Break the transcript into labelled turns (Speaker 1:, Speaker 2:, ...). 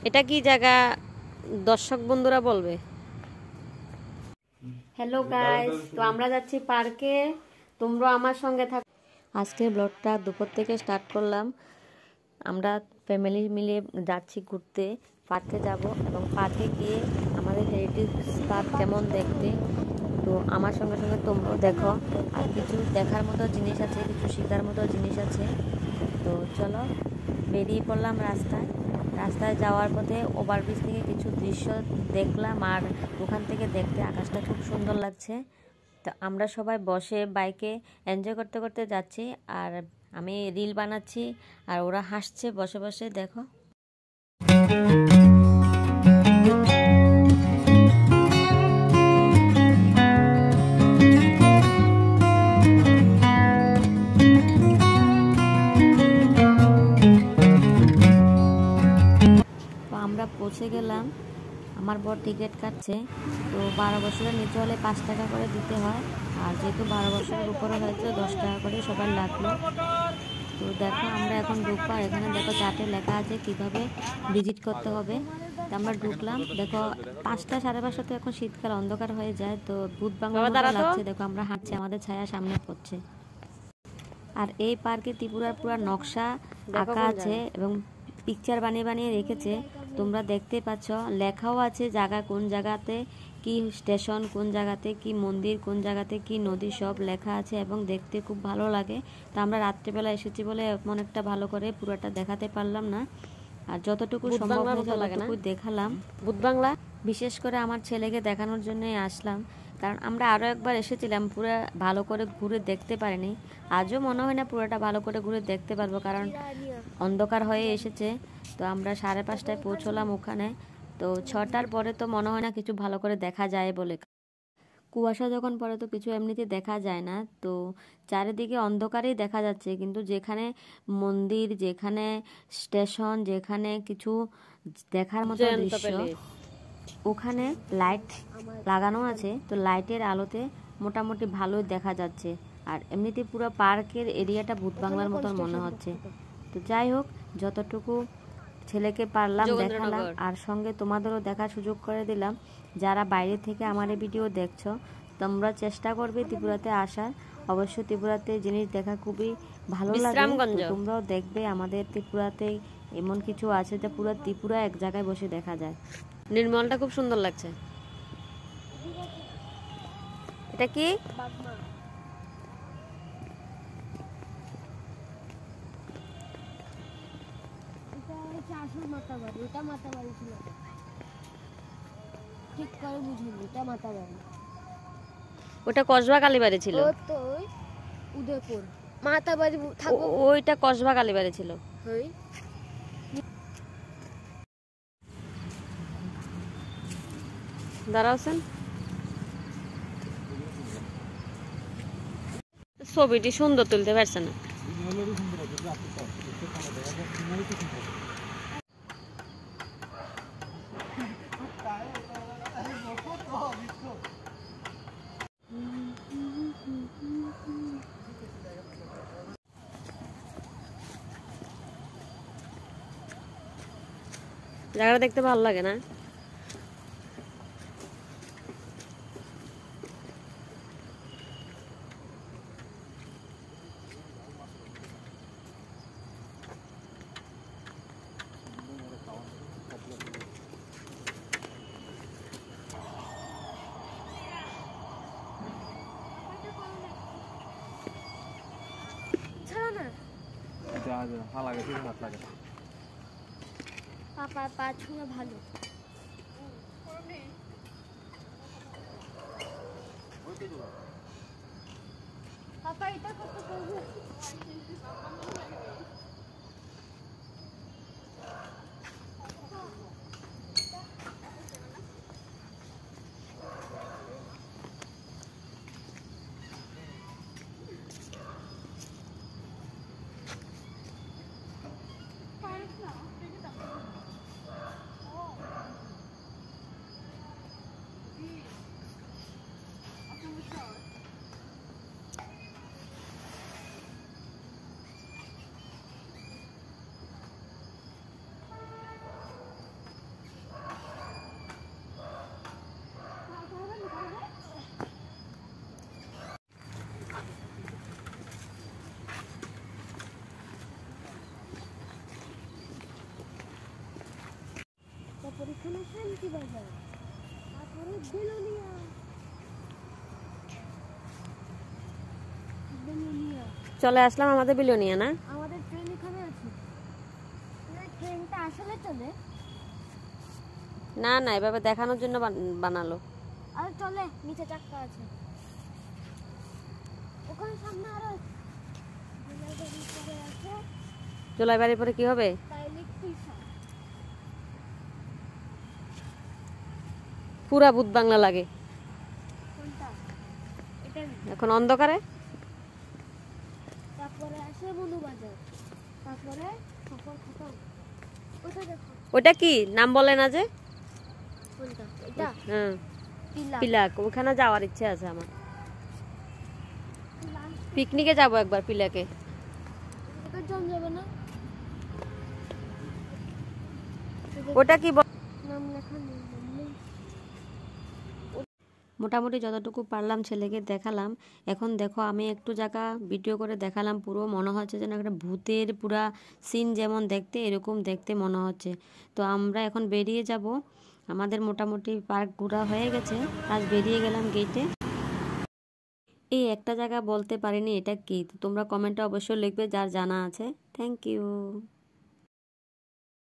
Speaker 1: এটা কি জায়গা দর্শক বন্ধুরা বলবে। হ্যালো গাইস, তো আমরা যাচ্ছি পার্কে, তোমরা আমার সঙ্গে থাকো। আজকের ব্লগটা দুপুর থেকে স্টার্ট করলাম। আমরা ফ্যামিলি মিলে যাচ্ছি ঘুরতে, পার্কে যাব এবং পার্কে গিয়ে আমাদের হেরিটেজ পার্ক কেমন দেখতে, তো আমার সঙ্গে সঙ্গে তোমরাও দেখো। আর কিছু দেখার মতো জিনিস আছে, কিছু শেখার মতো জিনিস আছে। তো চলো বেরিয়ে পড়লাম রাস্তায় যাওয়ার পথে ওভারব্রিজ থেকে কিছু দৃশ্য দেখলাম, আর ওখান থেকে দেখতে আকাশটা খুব সুন্দর লাগছে। তো আমরা সবাই বসে বাইকে এনজয় করতে করতে যাচ্ছি, আর আমি রিল বানাচ্ছি আর ওরা হাসছে বসে বসে, দেখো। আমরা পৌঁছে গেলাম, আমার বর টিকিট কাটছে। তো 12 বছরের নিচে হলে 5 টাকা করে দিতে হয়, আর যেহেতু 12 বছরের উপরে হয়েছে 10 টাকা করে সবার লাগলো। তো দেখো আমরা এখন ঢুকবো, আর এখানে দেখো চার্টে লেখা আছে কিভাবে ভিজিট করতে হবে। তো আমরা ঢুকলাম, দেখো 5টা 5:30 তো এখন শীতকাল অন্ধকার হয়ে যায়, তো ভূত বাংলা লাগছে। দেখো আমরা হাঁটছি, আমাদের ছায়া সামনে পড়ছে। আর এই পার্কে ত্রিপুরার পুরা নকশা আঁকা আছে এবং পিকচার বানিয়ে বানিয়ে রেখেছে, তোমরা দেখতে পাচ্ছ। লেখাও আছে জায়গা কোন জায়গাতে কি স্টেশন, কোন জায়গাতে কি মন্দির, কোন জায়গাতে কি নদী, সব লেখা আছে এবং দেখতে খুব ভালো লাগে। তো আমরা রাত্রেবেলা এসেছি বলে এমন একটা ভালো করে পুরোটা দেখাতে পারলাম না, আর যতটুকু সম্ভব হয়েছে ততটুকু দেখালাম। ভূত বাংলা বিশেষ করে আমার ছেলেকে দেখানোর জন্যই আসলাম, কারণ আমরা আরও একবার এসেছিলাম, পুরো ভালো করে ঘুরে দেখতে পারিনি। আজও মনে হয় না পুরোটা ভালো করে ঘুরে দেখতে পারবো, কারণ অন্ধকার হয়ে এসেছে। তো আমরা 5:30টায় পৌঁছলাম ওখানে। তো 6টার পরে তো মনে হয় না কিছু ভালো করে দেখা যায় বলে, কুয়াশা যখন পড়ে তো কিছু এমনিতে দেখা যায় না। তো চারিদিকে অন্ধকারেই দেখা যাচ্ছে, কিন্তু যেখানে মন্দির, যেখানে স্টেশন, যেখানে কিছু দেখার মতো দৃশ্য, ওখানে লাইট লাগানো আছে। তো লাইটের আলোতে মোটামুটি ভালোই দেখা যাচ্ছে, আর এমনিতে পুরো পার্কের এরিয়াটা ভূত বাংলার মতন মনে হচ্ছে। তো যাই হোক, যতটুকু ছেলেকে পারলাম দেখালাম, আর সঙ্গে তোমাদেরও দেখার সুযোগ করে দিলাম। যারা বাইরে থেকে আমার এই ভিডিও দেখছো, তোমরা চেষ্টা করবে ত্রিপুরাতে আসার। অবশ্যই ত্রিপুরাতে জিনিস দেখা খুবই ভালো লাগে, তোমরাও দেখবে। আমাদের ত্রিপুরাতে এমন কিছু আছে যা পুরো ত্রিপুরা এক জায়গায় বসে দেখা যায়। নির্মলটা খুব সুন্দর লাগছে। এটা কি? ওটা কসবা কালীবাড়ি ছিল, উদয়পুর মাতাবাড়ি, ওইটা কসবা কালীবাড়ি ছিল। দাঁড়াওছেন, ছবিটি সুন্দর তুলতে পারছে না। জায়গাটা দেখতে ভালো লাগে না?
Speaker 2: পাপা পা ছুঁয়ে ভালো। পাপা এটা কত করবে? তারপরে এখানে শান্তি বাজার, তারপরে বেলুনিয়া। বেলুনিয়া
Speaker 1: চলে আসলাম আমাদের বিলোনিয়া না।
Speaker 2: আমাদের ট্রেন এখানে আছে। ট্রেনটা আসলে চলে
Speaker 1: না না, এভাবে দেখানোর জন্য বানালো।
Speaker 2: আর চলে, নিচে চাক্কা আছে। ওখানে সামনে আরো আছে।
Speaker 1: জোলাই বাড়ির পরে কি হবে? পুরা ভূত বাংলা লাগে এখন অন্ধকারে।
Speaker 2: তারপরে আসে মনুবাজার, তারপরে সফর খতম। কোথায় দেখো?
Speaker 1: ওটা কি নাম বলে না যে?
Speaker 2: কোনটা? এটা
Speaker 1: হ্যাঁ,
Speaker 2: পিলা।
Speaker 1: পিলাক। ওখানে যাওয়ার ইচ্ছে আছে আমার। পিকনিকে যাব একবার পিলাকে।
Speaker 2: ওটা জন যাবে না,
Speaker 1: ওটা কি
Speaker 2: নাম লেখা নেই।
Speaker 1: মোটামুটি যতটুকু পারলাম ছেলেকে দেখালাম। এখন দেখো আমি একটু জায়গা ভিডিও করে দেখালাম, পুরো মনে হচ্ছে যেন একটা ভূতের পুরা সিন যেমন দেখতে এরকম দেখতে মনে হচ্ছে। তো আমরা এখন বেরিয়ে যাব। আমাদের মোটামুটি পার্ক ঘোরা হয়ে গেছে, আজ বেরিয়ে গেলাম গেটে। এই একটা জায়গা বলতে পারিনি এটা কি, তো তোমরা কমেন্টে অবশ্যই লিখবে যার জানা আছে। Thank you.